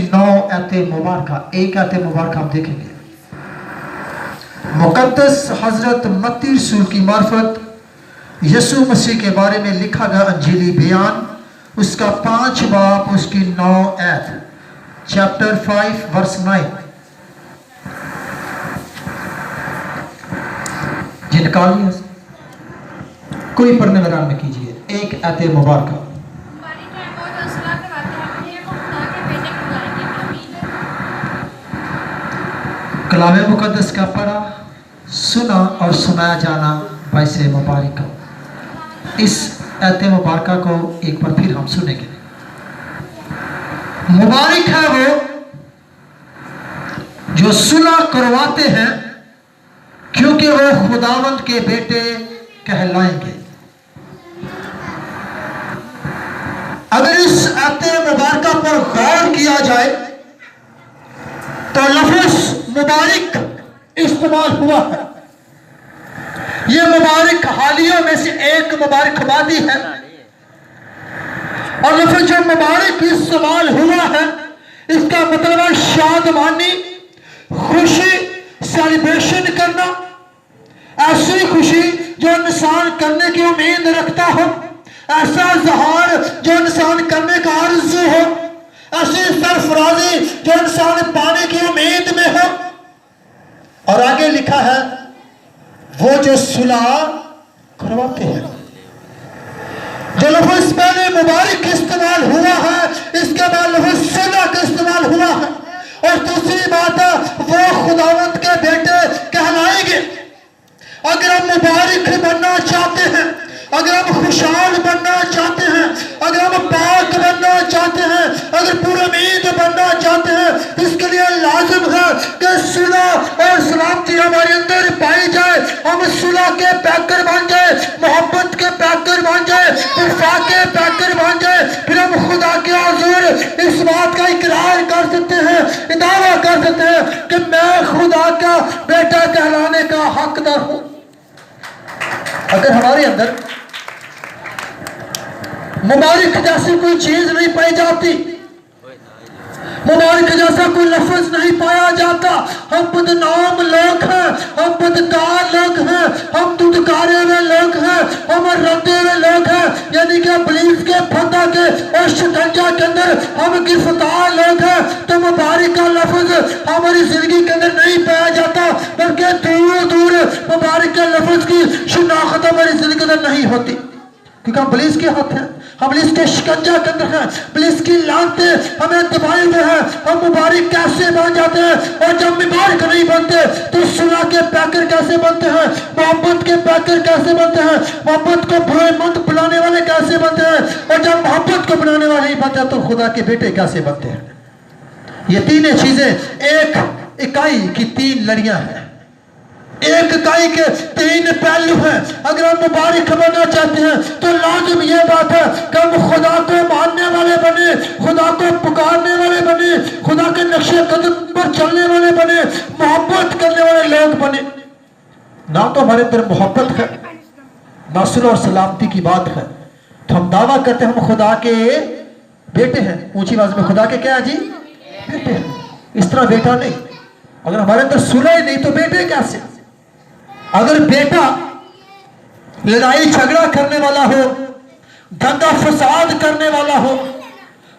9 आयत मुबारका, एक आयत मुबारका हम देखेंगे। मुकद्दस हजरत मत्ती रसूल की मार्फत यसु मसीह के बारे में लिखा गया अंजीली बयान, उसका 5 बाब, उसकी 9 आयत, चैप्टर 5 वर्स 9। जी निकाल लिया, कोई पढ़ने लगा में कीजिए, एक आयत मुबारका। कलाम मुकद्दस का पढ़ा, सुना और सुनाया जाना बाइस मुबारक। इस आयत मुबारका को एक बार फिर हम सुनेंगे। मुबारक है वो जो सुलह करवाते हैं, क्योंकि वो खुदावंद के बेटे कहलाएंगे। अगर इस आयत मुबारका पर गौर किया जाए तो लफ्ज़ मुबारक इस्तेमाल हुआ है। यह मुबारक हालियों में से एक मुबारकबादी है, और लफ्ज़ जो मुबारक इस्तेमाल हुआ है इसका मतलब है शादमानी, खुशी, सेलिब्रेशन करना, ऐसी खुशी जो इंसान करने की उम्मीद रखता हो, ऐसा इज़हार जो इंसान करने का आरज़ू हो, ऐसी सरफराजी जो इंसान पाने की उम्मीद में हो। और आगे लिखा है वो जो सुलह करवाते हैं। जो लफ्ज़ पहले मुबारक इस्तेमाल हुआ है, इसके बाद लफ्ज़ सुलह का इस्तेमाल हुआ है। और दूसरी बात है वो खुदावंद के बेटे कहलाएंगे। अगर हम मुबारक बनना चाहते हैं, अगर हम खुशहाल बनना चाहते हैं, अगर हम पाक बनना चाहते हैं, अगर पुरउम्मीद बनना चाहते हैं, इसके लिए लाजिम है कि सुलह और सलामती हमारे अंदर पाई जाए। हम सुलह के पैकर बन जाए, मोहब्बत के पैकर बन जाए, वफा के पैकर बन जाए। फिर हम खुदा के हुज़ूर इस बात का इकरार कर सकते हैं, दावा कर सकते हैं कि मैं खुदा का बेटा कहलाने का हकदार हूं। अगर हमारे अंदर मुबारक जैसी कोई चीज नहीं पाई जाती, मुबारक जैसा कोई लफ्ज नहीं पाया जाता, हम बदनाम लोग हैं, हम बदकार लोग हैं, हम दुदकारे हुए लोग हैं, हम रद्दे हुए लोग हैं, यानी कि पुलिस के फंदा के और शिकंजा के अंदर हम गिरफ्तार लोग हैं। तो मुबारक का लफ्ज हमारी जिंदगी के अंदर नहीं पाया जाता, बल्कि दूर दूर मुबारक के लफ्ज की शिनाख्त हमारी जिंदगी के अंदर नहीं होती, क्योंकि हम पुलिस के हाथ हैं, हम पुलिस के शिकंजा के अंदर हैं, पुलिस की लानतें हमें दबाए हुए हैं। हम मुबारक कैसे बन जाते हैं? और जब मुबारक नहीं बनते तो सुलह के पैकर कैसे बनते हैं? मोहब्बत के पैकर कैसे बनते हैं? मोहब्बत को बुराईमंद बुलाने वाले कैसे बनते हैं? और जब मोहब्बत को बनाने वाले नहीं बनते तो खुदा के बेटे कैसे बनते हैं? ये तीनों चीजें एक इकाई की तीन लड़ियां हैं, एक इकाई के तीन पहलू हैं। अगर हम मुबारक बनना चाहते हैं तो लाजिम यह बात है कि हम खुदा को मानने वाले बने, खुदा को पुकारने वाले बने, खुदा के नक्शे कदम पर चलने वाले बने, मोहब्बत करने वाले लोग बने। ना तो हमारे अंदर मोहब्बत है, ना सुलह और सलामती की बात है, तो हम दावा करते हैं हम खुदा के बेटे हैं। ऊंची आवाज में खुदा के क्या है जी? बेटे हैं। इस तरह बेटा नहीं। अगर हमारे अंदर सुलह ही नहीं तो बेटे कैसे? अगर बेटा लड़ाई झगड़ा करने वाला हो, दंगा फसाद करने वाला हो,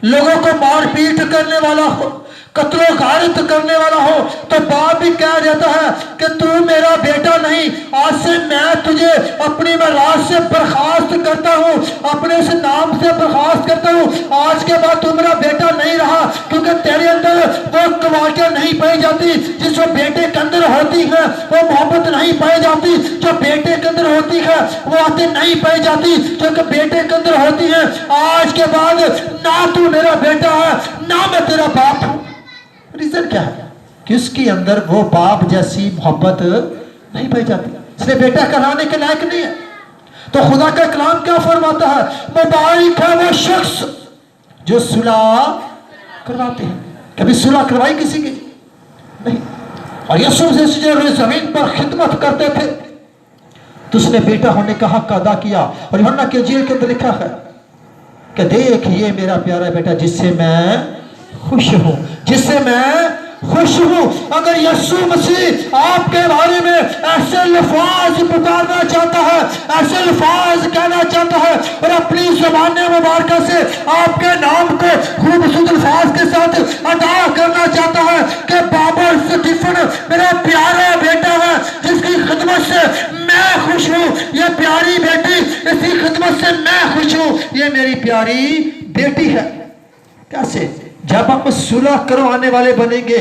लोगों को मारपीट करने वाला हो, कत्लो गारत करने वाला हो, तो बाप भी कह देता है कि तू मेरा बेटा नहीं, आज से मैं तुझे अपनी मराज से बर्खास्त करता हूँ, अपने से नाम से बर्खास्त करता हूँ। आज के बाद तू मेरा बेटा नहीं रहा, क्योंकि तेरे अंदर वो क्वालिटियां नहीं पाई जाती जिस बेटे के अंदर होती है, वो मोहब्बत नहीं पाई जाती जो बेटे के अंदर होती है, वो आते नहीं पाई जाती जो कि बेटे के अंदर होती है। आज के बाद ना तू मेरा बेटा है, ना मैं तेरा बाप हूँ। रीजन क्या है? कि उसके अंदर वो बाप जैसी मोहब्बत नहीं पाई जाती, इसलिए बेटा कहलाने के लायक नहीं है। तो खुदा का कलाम क्या फरमाता है? मुबारक है वो शख्स जो सुलह करवाते हैं। कभी सुलह करवाई किसी की? नहीं। और यीशु मसीह जब जमीन पर खिदमत करते थे तो उसने बेटा होने का हक अदा किया। और यूहन्ना के इंजील के अंदर लिखा है कि देख ये मेरा प्यारा बेटा जिससे मैं خوش ہوں, جس سے میں خوش ہوں. اگر یسوع مسیح آپ کے بارے میں ایسے الفاظ پکارنا چاہتا ہے, ایسے الفاظ کہنا چاہتا ہے, اور اپنی زبان مبارکہ سے آپ کے نام کو خوبصورت الفاظ کے ساتھ ادا کرنا چاہتا ہے کہ بابا اسٹیفن میرا پیارا بیٹا ہے جس کی خدمت سے میں خوش ہوں, یہ پیاری بیٹی اس کی خدمت سے میں خوش ہوں, یہ میری پیاری بیٹی ہے. کیسے؟ جب ہم صلح کروانے والے بنیں گے,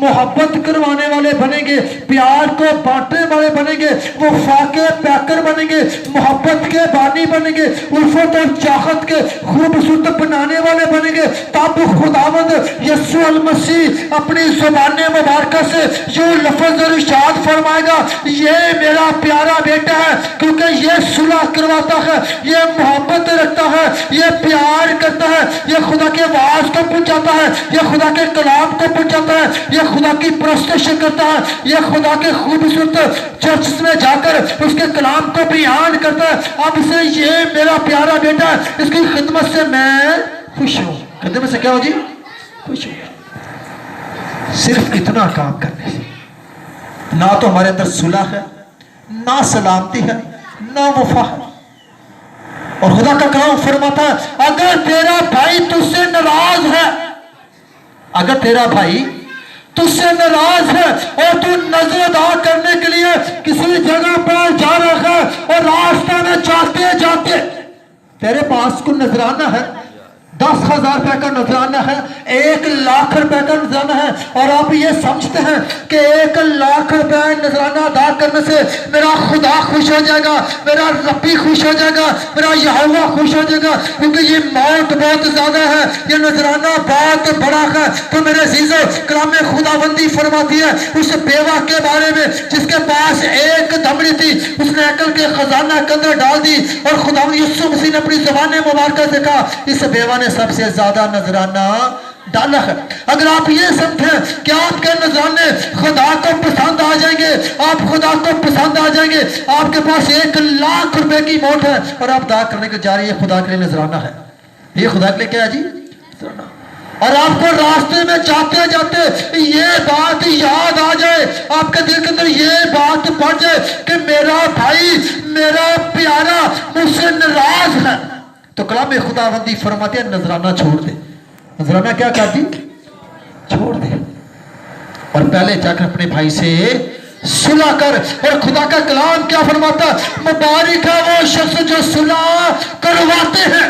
محبت کروانے والے بنیں گے, پیار کو بانٹنے والے بنیں گے, وفا کے پیکر بنیں گے, محبت کے بانی بنیں گے, الفت اور چاہت کے خوبصورت بنانے والے بنیں گے, تب خداوند یسوع المسیح اپنی زبان مبارکہ سے جو لفظ ارشاد فرمائے گا, یہ میرا پیارا بیٹا ہے, کیونکہ یہ صلح کرواتا ہے, یہ محبت رکھتا ہے, یہ پیار کرتا ہے, یہ خدا کے آواز کو پہنچاتا ہے, یہ خدا کے کلام کو پہنچاتا ہے, یہ خدا کی پرستش کرتا ہے, یہ خدا کے خوبصورت چرچ میں جا کر اس کے کلام کو بیان کرتا ہے. اب سے یہ میرا پیارا بیٹا ہے, اس کی خدمت سے میں خوش ہوں. خدمت سے کیا ہو جی؟ خوش ہوں. صرف اتنا کام کرنے سے نہ تو ہمارے اندر صلح ہے, نہ سلامتی ہے, نہ وفا ہے. اور خدا کا کلام فرماتا ہے اگر تیرا بھائی تجھ سے ناراض ہے, اگر تیرا بھائی تجھ سے ناراض ہے اور تو نظر ادا کرنے کے لیے کسی جگہ پر جا رہا ہے اور راستہ میں جاتے جاتے تیرے پاس کو نذرانہ ہے, 10,000 روپے کا نذرانہ ہے, 1,00,000 روپے کا نذرانہ ہے, اور آپ یہ سمجھتے ہیں کہ 1,00,000 روپے نذرانہ ادا کرنے سے میرا خدا خوش ہو جائے گا, میرا ربی خوش ہو جائے گا, میرا یہوہ خوش ہو جائے گا, کیونکہ یہ موت بہت زیادہ ہے, یہ نذرانہ بہت بڑا ہے. تو میرے عزیزو, کلام خداوندی فرماتی ہے اس بیوہ کے بارے میں جس کے پاس ایک دمڑی تھی, اس نے عقل کے خزانہ کے اندر ڈال دی, اور خداوند یسوع مسیح نے اپنی زبان مبارکہ سے کہا اس بیوہ نے سب سے زیادہ نذرانہ ڈالا ہے. اگر آپ یہ سمجھیں کہ آپ کے نذرانے خدا کو پسند آ جائیں گے, آپ خدا کو پسند آ جائیں گے, آپ کے پاس 1,00,000 روپے کی موت ہے اور آپ دعا کرنے کے جا رہی ہے, خدا کے لیے نذرانہ ہے, یہ خدا کے لیے کیا ہے جی؟ نذرانہ. اور آپ کو راستے میں جاتے جاتے یہ بات یاد آ جائے, آپ کے دل کے اندر یہ بات پڑ جائے کہ میرا بھائی میرا پیارا مجھ سے ناراض ہے, تو کلام خداوندی فرماتے ہیں نذرانہ چھوڑ دے. نذرانہ کیا کہتی؟ چھوڑ دے, اور پہلے جا کر اپنے بھائی سے صلح کر. اور خدا کا کلام کیا فرماتا ہے؟ مبارک ہے وہ شخص جو صلح کرواتے ہیں.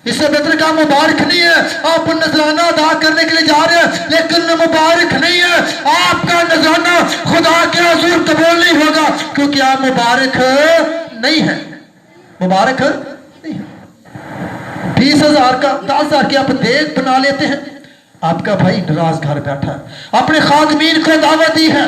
اس سے بہتر کہا مبارک نہیں ہے آپ نذرانہ ادا کرنے کے لیے جا رہے ہیں, لیکن مبارک نہیں ہے آپ کا نذرانہ خدا کے حضور قبول نہیں ہوگا, کیونکہ آپ مبارک نہیں ہیں, مبارک نہیں ہے. 20,000 کا 10,000 کی آپ دیگ بنا لیتے ہیں, آپ کا بھائی ناراض گھر بیٹھا ہے, اپنے خادمین کو دعوت دی ہے,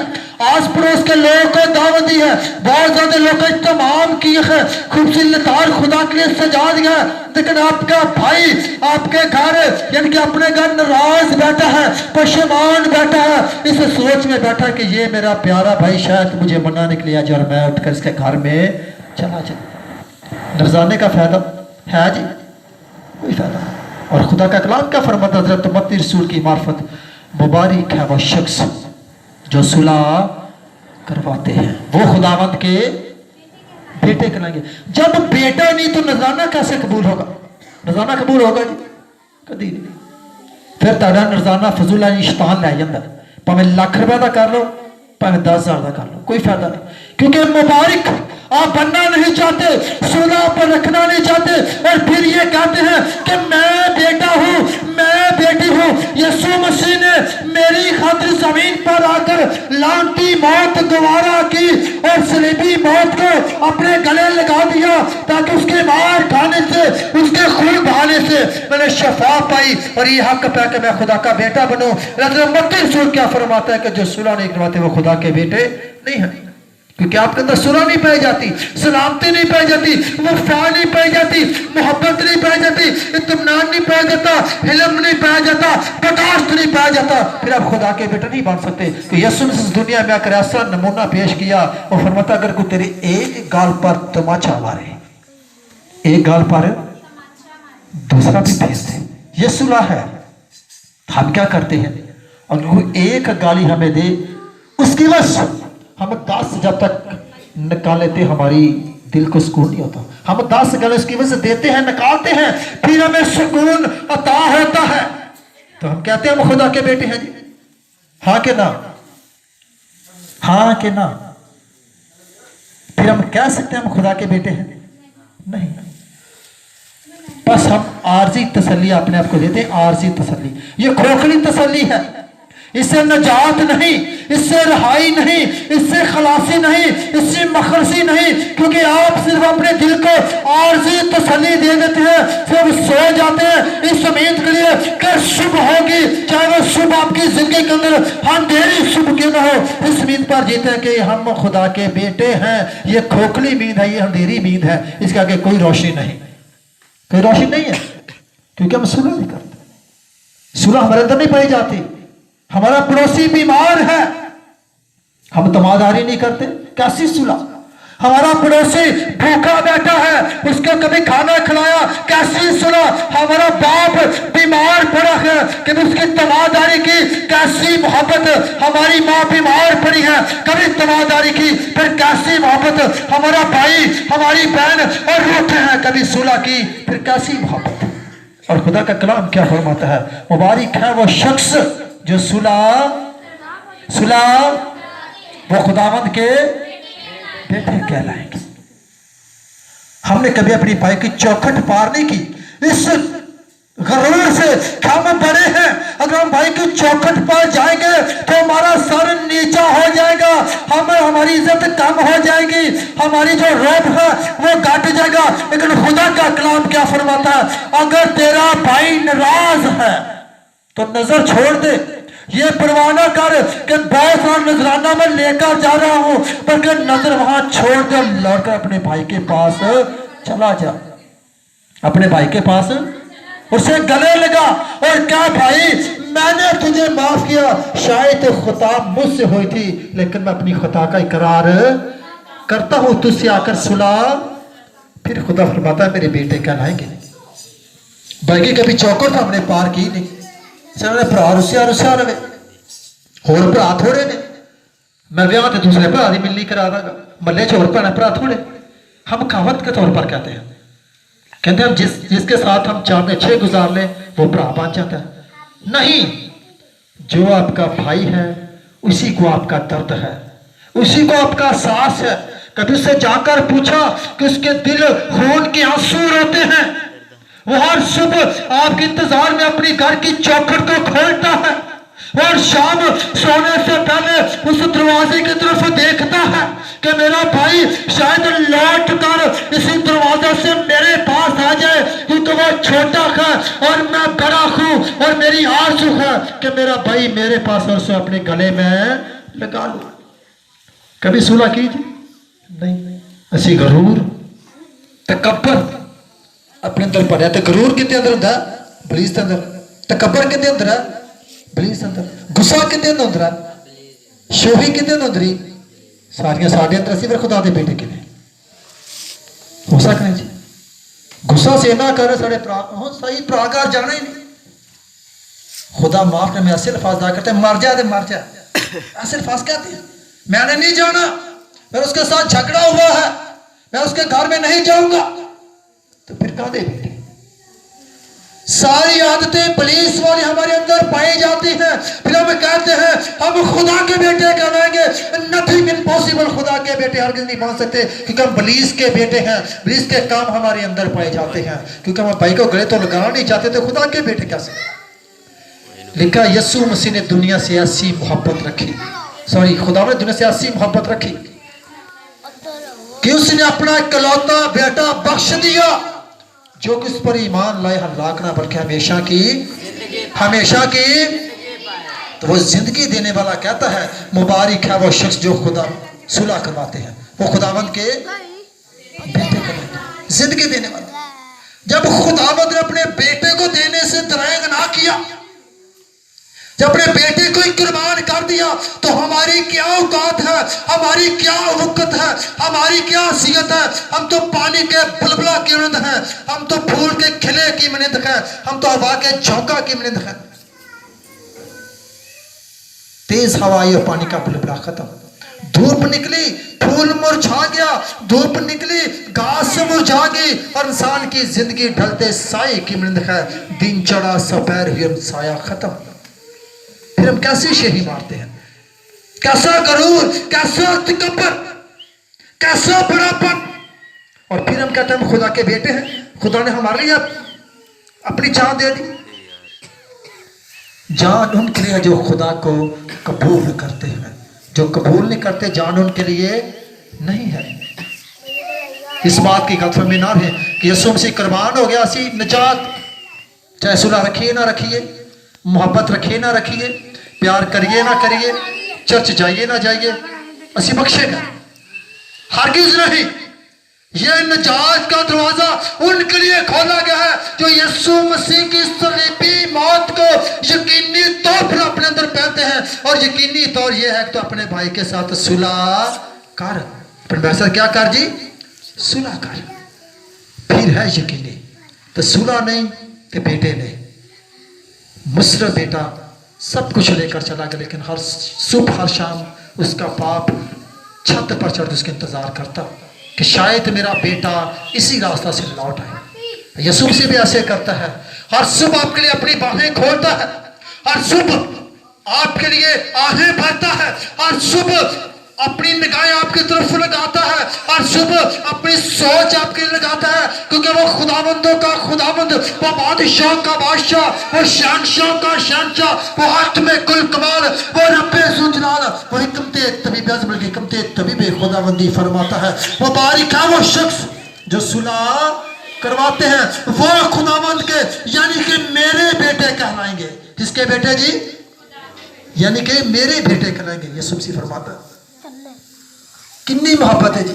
آس پڑوس کے لوگوں کو دعوت دی ہے, بہت زیادہ لوگ کا اہتمام کیے ہیں, خوبصورت لطار خدا کے لیے سجا دیا ہے, لیکن آپ کا بھائی آپ کے گھر یعنی کہ اپنے گھر ناراض بیٹھا ہے, پشیمان بیٹھا ہے, اس سوچ میں بیٹھا ہے کہ یہ میرا پیارا بھائی شاید مجھے منانے کے لیے آ جائے اور میں اٹھ کر اس کے گھر میں چلا جائے. نذرانے کا فائدہ ہے جی؟ کوئی فائدہ. اور خدا کا کلام کیا فرماتا ہے حضرت متی رسول کی معرفت, مبارک ہے وہ شخص جو صلح کرواتے ہیں, وہ خداوند کے بیٹے کریں گے. جب بیٹا نہیں تو نذرانہ کیسے قبول ہوگا؟ نذرانہ قبول ہوگا جی؟ کدی نہیں. پھر تیرا نذرانہ فضول ہے, شیطان لے جاتا ہے, پاویں لاکھ روپے کا کر لو پاویں 10,000 کا کر لو, کوئی فائدہ نہیں. کیونکہ مبارک آپ بننا نہیں چاہتے, صلح پر رکھنا نہیں چاہتے, اور پھر یہ کہتے ہیں کہ میں بیٹا ہوں میں بیٹی ہوں. یسوع مسیح نے میری خاطر زمین پر آ کر لعنتی موت گوارا کی اور صلیبی موت کو اپنے گلے لگا دیا تاکہ اس کے مار کھانے سے اس کے خون بہانے سے میں نے شفا پائی اور یہ حق پا کہ میں خدا کا بیٹا بنوں. حضرت متی رسول کیا فرماتا ہے کہ جو صلح نہیں کرواتے وہ خدا کے بیٹے نہیں ہیں, کیونکہ آپ کے اندر صلح نہیں پائی جاتی, سلامتی نہیں پائی جاتی, وفا نہیں پائی جاتی, محبت نہیں پائی جاتی, اطمینان نہیں پایا جاتا, علم نہیں پایا جاتا, کٹاست نہیں پایا جاتا, پھر آپ خدا کے بیٹے نہیں بن سکتے. کہ یسوع نے اس دنیا میں آ کر ایسا نمونہ پیش کیا, وہ فرماتا اگر کوئی تیری ایک گال پر تماچا مارے, ایک گال پر دوسرا بھی بھیج دے. یہ صلح ہے, ہم کیا کرتے ہیں؟ اگر کوئی ایک گالی ہمیں دے اس کی بس ہم 10 جب تک نکال لیتے ہماری دل کو سکون نہیں ہوتا. ہم 10 گالی اس کی وجہ سے دیتے ہیں, نکالتے ہیں, پھر ہمیں سکون عطا ہوتا ہے. تو ہم کہتے ہیں ہم خدا کے بیٹے ہیں جی. ہاں کہ نہ؟ ہاں کہ نہ؟ پھر ہم کہہ سکتے ہیں ہم خدا کے بیٹے ہیں؟ نہیں. بس ہم عارضی تسلی اپنے آپ کو دیتے ہیں, عارضی تسلی. یہ کھوکھلی تسلی ہے. اس سے نجات نہیں, اس سے رہائی نہیں, اس سے خلاصی نہیں, اس سے مخلصی نہیں, کیونکہ آپ صرف اپنے دل کو عارضی تسلی دے دیتے ہیں, پھر سو جاتے ہیں اس امید کے لیے کہ صبح ہوگی, چاہے وہ صبح آپ کی زندگی کے اندر اندھیری صبح کیوں نہ ہو, اس امید پر جیتے ہیں کہ ہم خدا کے بیٹے ہیں. یہ کھوکھلی امید ہے, یہ اندھیری امید ہے, اس کے آگے کوئی روشنی نہیں, کوئی روشنی نہیں ہے, کیونکہ ہم صلح نہیں کرتے. صلح ہمارے اندر نہیں پائی جاتی. ہمارا پڑوسی بیمار ہے, ہم تماداری نہیں کرتے, کیسی صلح؟ ہمارا پڑوسی بھوکا بیٹھا ہے, اس کو کبھی کھانا کھلایا, کیسی صلح؟ ہمارا باپ بیمار پڑا ہے, کبھی اس کی تماداری کی, کیسی محبت؟ ہماری ماں بیمار پڑی ہے, کبھی تماداری کی, پھر کیسی محبت؟ ہمارا بھائی ہماری بہن اور روٹھے ہیں, کبھی صلح کی, پھر کیسی محبت؟ اور خدا کا کلام کیا فرماتا ہے؟ مبارک ہے وہ شخص جو صلح وہ خداوند کے بیٹے کہلائیں گے. ہم نے کبھی اپنی بھائی کی چوکھٹ پار نہیں کی اس غرور سے کہ ہم بڑے ہیں, اگر ہم بھائی کی چوکھٹ پار جائیں گے تو ہمارا سر نیچا ہو جائے گا, ہماری عزت کم ہو جائے گی, ہماری جو رعب ہے وہ گھٹ جائے گا. لیکن خدا کا کلام کیا فرماتا ہے؟ اگر تیرا بھائی ناراض ہے تو نظر چھوڑ دے, یہ پرواہ نہ کر کہ بہت سارا نذرانہ میں لے کر جا رہا ہوں, بلکہ نظر وہاں چھوڑ دے, لوٹ کر اپنے بھائی کے پاس چلا جا, اپنے بھائی کے پاس اسے گلے لگا اور کہا بھائی میں نے تجھے معاف کیا, شاید خطا مجھ سے ہوئی تھی لیکن میں اپنی خطا کا اقرار کرتا ہوں, تجھ سے آ کر صلح. پھر خدا فرماتا ہے میرے بیٹے کہلائیں گے. بھائی کی کبھی چوکھٹ ہم نے پار کی نہیں, رسیا رہے اور برا تھوڑے نے, میں ویاہ تے دوسرے برا دی ملنی کرا دا گا, ملے چور پہنے برا تھوڑے. ہم کہاوت کے طور پر کہتے ہیں ہم جس کے ساتھ ہم 4 اچھے گزار لیں وہ برا بن جاتا ہے. نہیں, جو آپ کا بھائی ہے اسی کو آپ کا درد ہے, اسی کو آپ کا احساس ہے. کبھی اس سے جا کر پوچھا کہ اس کے دل خون کے آنسو روتے ہیں, وہ ہر صبح آپ کے انتظار میں اپنی گھر کی چوکھٹ کو کھولتا ہے, اور شام سونے سے پہلے اس دروازے کی طرف دیکھتا ہے کہ میرا بھائی شاید لوٹ کر اسی دروازے سے میرے پاس آ جائے, کیونکہ وہ چھوٹا ہے اور میں بڑا ہوں, اور میری آرزو ہے کہ میرا بھائی میرے پاس اور اسے اپنے گلے میں لگا لوں. کبھی صلح کیجیے نہیں, اسی غرور تکبر اپنے اندر پڑھا. غرور کتے اندر ہوتا ہے؟ ابلیس کے اندر. تکبر کتے اندر ہے؟ ابلیس کے اندر. غصہ کتے اندر ہے؟ شوہی کتے اندر ہی ساریاں ساڈے اندر اسی پر خدا دے بیٹے کے لیے ہو سکنے جی. غصہ سے نہ کرے ساڑے صحیح پراگار جانا ہی نہیں. خدا معاف نے میں ایسے الفاظ دا کرتے ہیں, مر جا دے مر جا, ایسے الفاظ کہتے ہیں. میں نے نہیں جانا, میں اس کے ساتھ جھگڑا ہوا ہے, میں اس کے گھر میں نہیں جاؤں گا. تو پھر کہاں دے بیٹے؟ ساری عادتیں پولیس والی ہمارے اندر پائی جاتی ہیں, پھر ہم کہتے ہیں ہم خدا کے بیٹے کہلائیں گے. نتھنگ امپاسبل, خدا کے بیٹے ہرگز نہیں بن سکتے, کیونکہ ہم پولیس کے بیٹے ہیں. پولیس کے کام ہمارے اندر پائے جاتے ہیں, کیونکہ ہم بھائی کو گلے تو لگانا نہیں چاہتے, تو خدا کے بیٹے کیسے؟ لکھا یسوع مسیح نے دنیا سے ایسی محبت رکھی, خدا نے دنیا سے ایسی محبت رکھی کہ اس نے اپنا اکلوتا بیٹا بخش دیا, جو کس پر ایمان لائے ہلاک نہ بلکہ ہمیشہ کی. تو وہ زندگی دینے والا کہتا ہے مبارک ہے وہ شخص جو خدا صلح کرواتے ہیں, وہ خداوند کے بیٹے کرواتے, زندگی دینے والا. جب خداوند نے اپنے بیٹے کو دینے سے درنگ نہ کیا, جب اپنے بیٹے کو ہی قربان کر دیا, تو ہماری کیا اوقات ہے, ہماری کیا وقت ہے, ہماری کیا حیثیت ہے. ہم تو پانی کے بلبلہ کی مانند ہیں, ہم تو پھول کے کھلے کی مانند ہیں, ہم تو ہوا کے جھونکا کی مانند ہیں. तेज हवा आई और पानी का बुलबुला खत्म। धूप निकली, फूल मुरझा गया, धूप निकली, घास मुरझा गई, और इंसान की जिंदगी ढलते साए की मिनंद है। दिन चढ़ा सपैर हुई, साया खत्म। फिर हम कैसी शेही मारते हैं, कैसा गरूर, कैसा तकब्बुर, कैसा बड़ापन। और फिर हम कहते हैं हम खुदा के बेटे हैं, खुदा ने हमारे लिए अपनी जान दे दी। जान उनके लिए जो खुदा को कबूल करते हैं, जो कबूल नहीं करते जान उनके लिए नहीं है। इस बात की गलतफहमी ना है कि यीशु मसीह कुर्बान हो गया, असी निजात चाहे सुलह रखिए ना रखिए, मोहब्बत रखिए ना रखिए, प्यार करिए ना करिए, चर्च जाइए ना जाइए, असी बख्शेगा हरगिज़ नहीं। ये निजात का दरवाजा उनके लिए खोला गया है जो यीशु मसीह की सलीबी मौत को यकीनी तौर पर अपने अंदर पहनते हैं। और यकीनी तौर ये है कि तो अपने भाई के साथ सुलह कर, प्रोफेसर क्या कर जी, सुलह कर। फिर है यकीनी, तो सुलह नहीं तो बेटे ने मुसर बेटा सब कुछ लेकर चला गया, लेकिन हर सुबह हर शाम उसका बाप छत पर चढ़ उसके इंतजार करता कि शायद मेरा बेटा इसी रास्ता से लौट आए। यीशु मसीह भी ऐसे करता है, हर सुबह आपके लिए अपनी बाहें खोलता है, हर सुबह आपके लिए आहें भरता है, हर सुबह अपनी निगाहें आपकी तरफ लगाता है, हर सुबह अपनी सोच आपके लिए लगाता है, क्योंकि वो खुदावंदों का खुदावंद, वो बादशाह का बादशाह, वो शहंशाह का शहंशाह, वो हाथ में कुल कमाल, वो रब्बे जुजलाल, वो हिकमते तबीब अज़म की हिकमते तबीब खुदावंदी फरमाता है। वो बारिक है वो शख्स जो सुलह करवाते हैं, वो खुदावंद के यानी कि मेरे बेटे कहलाएंगे। किसके बेटे जी, यानी कि मेरे बेटे कहलाएंगे। यीशु मसीह फरमाता है कितनी मोहब्बत है जी,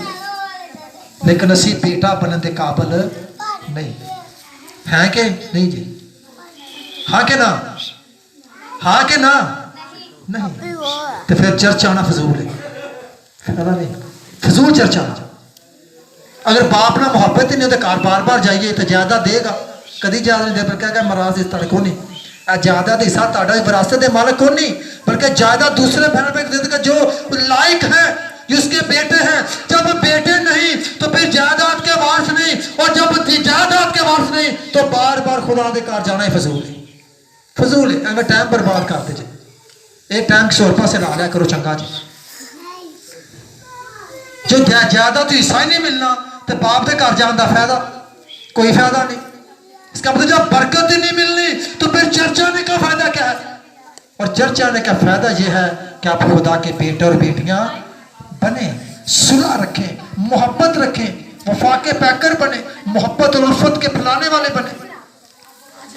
लेकिन असी बेटा बनने के काबिल नहीं है कि नहीं जी, हाँ के ना, हाँ के ना, नहीं तो फिर चर्च आना फजूल है, नहीं फजूल चर्च आना। अगर बाप ना मोहब्बत ही नहीं तो घर बार बार जाइए तो ज्यादा देगा, कभी ज्यादा नहीं दे, पर क्या महाराज इस तरह को नहीं ज्यादा तो हिस्सा ताड़ा विरासत के मालिक को नहीं, बल्कि ज्यादा दूसरे बहन का जो लायक है, जिसके बेटे हैं। जब बेटे नहीं तो फिर जायदाद के वारिस नहीं, और जब जायदाद के वारिस नहीं तो बार बार खुदा के घर जाना ही फजूल है, फजूल है। अगर टाइम बर्बाद करते जी, एक टाइम किसी और पासे ला लिया करो चंगा जी। जो जायदाद तो हिस्सा ही नहीं मिलना तो बाप के घर जाने का फायदा कोई फायदा नहीं। इसका मतलब जब बरकत ही नहीं मिलनी तो फिर चर्च आने का फायदा क्या है। और चर्च आने का फायदा यह है कि आप खुदा के बेटे और बेटियां बने, सुलह रखें, मोहब्बत रखें, वफा के पैकर बने, मोहब्बत और उल्फत के फैलाने वाले बने,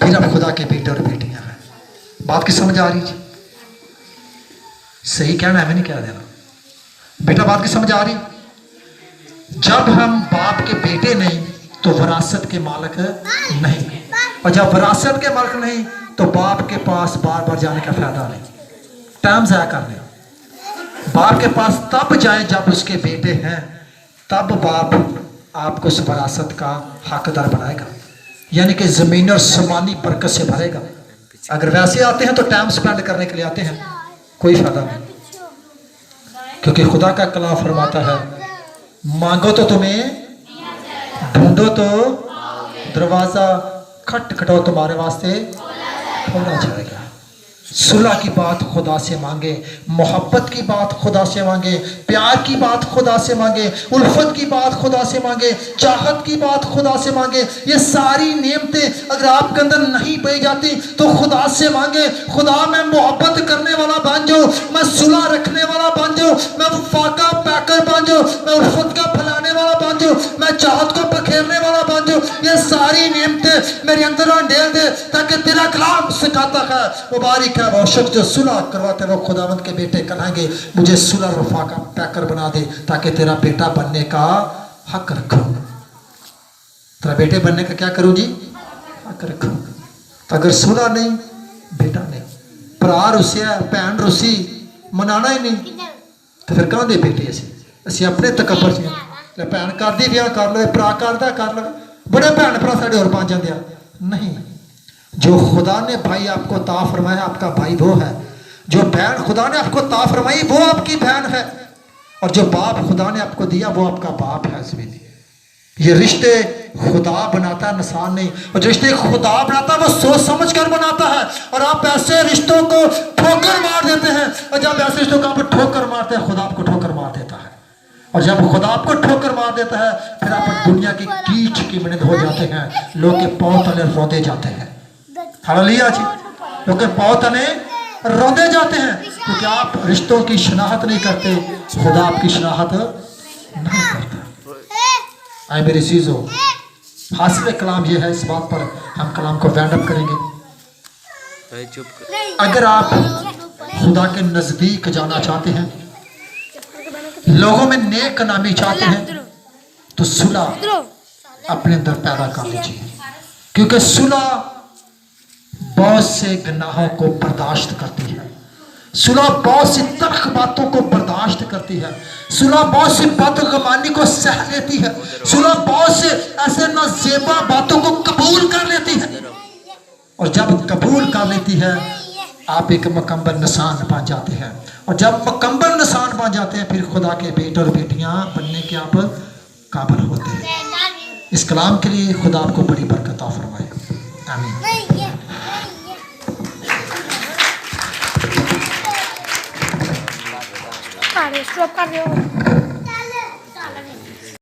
फिर आप खुदा के बेटे और बेटियां हैं। बात की समझ आ रही है? सही कहना है, मैं नहीं कह देना बेटा, बात की समझ आ रही? जब हम बाप के बेटे नहीं तो विरासत के मालिक नहीं, और जब विरासत के मालिक नहीं तो बाप के पास बार बार जाने का फायदा नहीं, टाइम ज़ाया करने। बाप के पास तब जाए जब उसके बेटे हैं, तब बाप आपको उस विरासत का हकदार बनाएगा, यानी कि ज़मीन और समानी बरकत से भरेगा। अगर वैसे आते हैं तो टाइम स्पेंड करने के लिए आते हैं, कोई फायदा नहीं, क्योंकि खुदा का कलाम फरमाता है मांगो तो तुम्हें, ढूंढो तो दरवाजा खटखटाओ तुम्हारे वास्ते खोला जाएगा। सुलह की बात खुदा से मांगे, मोहब्बत की बात खुदा से मांगे, प्यार की बात खुदा से मांगे, उल्फत की बात खुदा से मांगे, चाहत की बात खुदा से मांगे। ये सारी नेमतें अगर आपके अंदर नहीं पाई जाती तो खुदा से मांगे, खुदा मैं मोहब्बत करने वाला बन जाऊं, मैं सुलह रखने वाला बन जाऊं, मैं वफा का पैकर बन जाऊं, मैं उल्फत का फैलाने वाला बन जाऊं, मैं चाहत को पखेरने वाला बन जाऊं। ये सारी नेमतें मेरे अंदर अंडेल दे, ताकि तेरा कलाम सिखाता है मुबारक है वो शख्स जो सुलह करवाते वो खुदावंद के बेटे कहलाएंगे। मुझे सुलह वफा का पैकर बना दे ताकि तेरा बेटा बनने का हक रखूं। तेरा बेटे बनने का क्या करूं जी, हक रखूं। तो अगर सुलह नहीं, बेटा नहीं, भरा रुसिया, भैन रुसी, मनाना ही नहीं, तो फिर कहां दे बेटे असी अपने तकबर से भैन कर दी ब्याह कर लो, भरा करदा कर लो, बड़े भैन भरा साढ़े और बन जाते हैं। नहीं, जो खुदा ने भाई आपको ता फरमाया आपका भाई वो है, जो बहन खुदा ने आपको ता फरमाई वो आपकी बहन है, और जो बाप खुदा ने आपको दिया वो आपका बाप है। ज़मीनी ये रिश्ते खुदा बनाता है, इंसान नहीं। और जो रिश्ते खुदा बनाता है वो सोच समझ कर बनाता है, और आप ऐसे रिश्तों को ठोकर मार देते हैं, और जब ऐसे रिश्तों को आप ठोकर मारते हैं खुदा आपको ठोकर मार देता है। और जब खुदा आपको ठोकर मार देता है फिर आप दुनिया की कीच की मनिंद हो जाते हैं, लोग के पाँव तले रोदे जाते हैं। हालेलुया जी, लोग के पाँव तले रोदे जाते हैं, क्योंकि आप रिश्तों की शनाख्त नहीं करते, खुदा आपकी शनाख्त नहीं करता। आए मेरे चीज़ों, हासिल कलाम ये है, इस बात पर हम कलाम को वाइंड अप करेंगे। अगर आप खुदा के नज़दीक जाना चाहते हैं, लोगों में नेक नामी चाहते हैं, तो सुलह अपने अंदर पैदा कर लीजिए, क्योंकि सुलह बहुत से गुनाहों को बर्दाश्त करती है, सुलह बहुत सी तल्ख बातों को बर्दाश्त करती है, सुलह बहुत सी बदगुमानी को सह लेती है, सुलह बहुत से ऐसे नाज़ेबा बातों को कबूल कर लेती है, और जब कबूल कर लेती है आप एक मुकम्मल इंसान बन जाते हैं, और जब मुकम्मल इंसान बन जाते हैं फिर खुदा के बेटे और बेटियां बनने के आप काबिल होते हैं। इस कलाम के लिए खुदा आपको बड़ी बरकत अता फरमाए, आमीन। स्टॉप कर रहे हो।